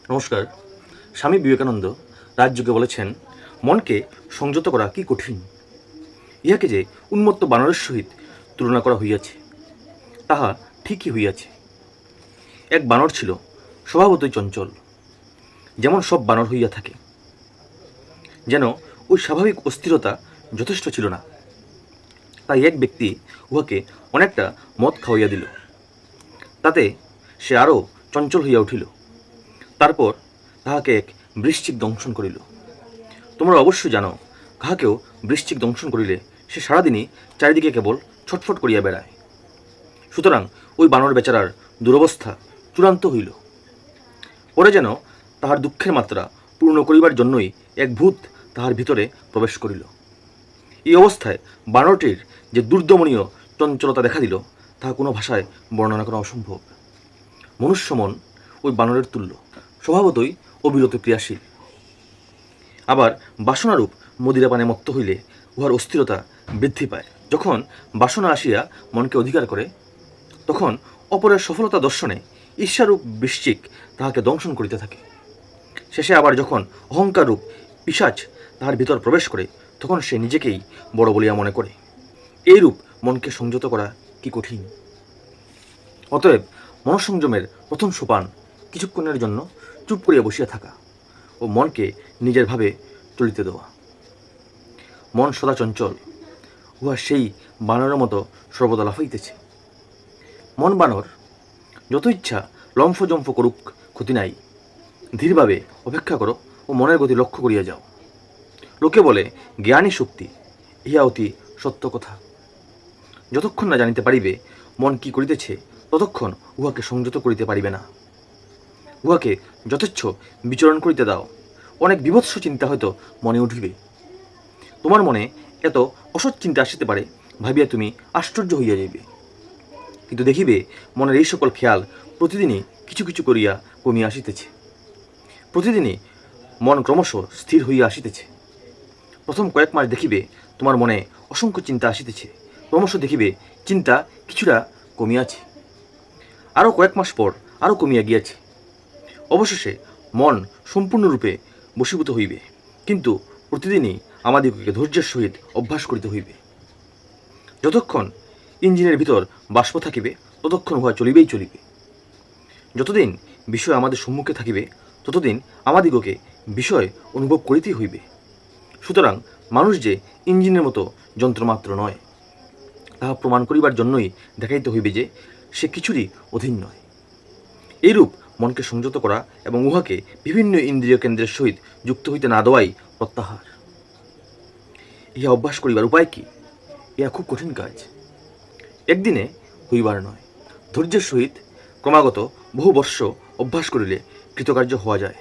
নমস্কার। স্বামী বিবেকানন্দ রাজযোগে বলেছেন, মনকে সংযত করা কি কঠিন। ইহাকে যে উন্মত্ত বানরের সহিত তুলনা করা হইয়াছে, তাহা ঠিকই হইয়াছে। এক বানর ছিল, স্বভাবতই চঞ্চল, যেমন সব বানর হইয়া থাকে। যেন ওই স্বাভাবিক অস্থিরতা যথেষ্ট ছিল না, তাই এক ব্যক্তি উহাকে অনেকটা মদ খাওয়াইয়া দিল। তাতে সে আরও চঞ্চল হইয়া উঠিল। তারপর তাহাকে এক বৃশ্চিক দংশন করিল। তোমরা অবশ্যই জানো, কাহাকেও বৃশ্চিক দংশন করিলে সে সারাদিনই চারিদিকে কেবল ছটফট করিয়া বেড়ায়। সুতরাং ওই বানর বেচারার দুরবস্থা চূড়ান্ত হইল। পরে যেন তাহার দুঃখের মাত্রা পূর্ণ করিবার জন্যই এক ভূত তাহার ভিতরে প্রবেশ করিল। এই অবস্থায় বানরটির যে দুর্দমনীয় চঞ্চলতা দেখা দিল, তাহা কোনো ভাষায় বর্ণনা করা অসম্ভব। মনুষ্য মন ওই বানরের তুল্য, স্বভাবতই অবিরত ক্রিয়াশীল। আবার বাসনারূপ মদিরাপানে মত্ত হইলে উহার অস্থিরতা বৃদ্ধি পায়। যখন বাসনা আসিয়া মনকে অধিকার করে, তখন অপরের সফলতা দর্শনে ঈর্ষারূপ বৃশ্চিক তাহাকে দংশন করিতে থাকে। শেষে আবার যখন অহংকাররূপ পিশাচ তাহার ভিতর প্রবেশ করে, তখন সে নিজেকেই বড় বলিয়া মনে করে। এইরূপ মনকে সংযত করা কি কঠিন। অতএব মনঃসংযমের প্রথম সোপান কিছুক্ষণের জন্য চুপ করিয়া বসিয়া থাকা ও মনকে নিজের ভাবে চলিতে দেওয়া। মন সদা চঞ্চল, উহা সেই বানরের মতো সর্বদা লাফাইতেছে। মন বানর, যত ইচ্ছা লম্ফজম্ফ করুক, ক্ষতি নাই। ধীরভাবে অপেক্ষা করো ও মনের গতি লক্ষ্য করিয়া যাও। লোকে বলে জ্ঞানই শক্তি, ইহা অতি সত্য কথা। যতক্ষণ না জানিতে পারিবে মন কি করিতেছে, ততক্ষণ উহাকে সংযত করিতে পারিবে না। উহাকে যথেচ্ছ বিচরণ করিতে দাও। অনেক বিভৎস চিন্তা হয়তো মনে উঠিবে। তোমার মনে এত অসৎ চিন্তা আসিতে পারে, ভাবিয়া তুমি আশ্চর্য হইয়া যাইবে। কিন্তু দেখিবে মনের এই সকল খেয়াল প্রতিদিনই কিছু কিছু করিয়া কমিয়া আসিতেছে। প্রতিদিনই মন ক্রমশ স্থির হইয়া আসিতেছে। প্রথম কয়েক মাস দেখিবে তোমার মনে অসংখ্য চিন্তা আসিতেছে, ক্রমশ দেখিবে চিন্তা কিছুটা কমিয়াছে, আরও কয়েক মাস পর আরও কমিয়া গিয়াছে। অবশেষে মন সম্পূর্ণরূপে বশীভূত হইবে। কিন্তু প্রতিদিনই আমাদিগকে ধৈর্যের সহিত অভ্যাস করিতে হইবে। যতক্ষণ ইঞ্জিনের ভিতর বাষ্প থাকিবে, ততক্ষণ উহা চলিবেই চলিবে। যতদিন বিষয় আমাদের সম্মুখে থাকিবে, ততদিন আমাদিগকে বিষয় অনুভব করিতেই হইবে। সুতরাং মানুষ যে ইঞ্জিনের মতো যন্ত্রমাত্র নয়, তাহা প্রমাণ করিবার জন্যই দেখাইতে হইবে যে সে কিছুরই অধীন নয়। এইরূপ মনকে সংযত করা এবং উহাকে বিভিন্ন ইন্দ্রিয় কেন্দ্রের সহিত যুক্ত হইতে না দেওয়াই প্রত্যাহার। ইহা অভ্যাস করিবার উপায় কি? ইহা খুব কঠিন কাজ, একদিনে হইবার নয়। ধৈর্যের সহিত ক্রমাগত বহু বর্ষ অভ্যাস করিলে কৃতকার্য হওয়া যায়।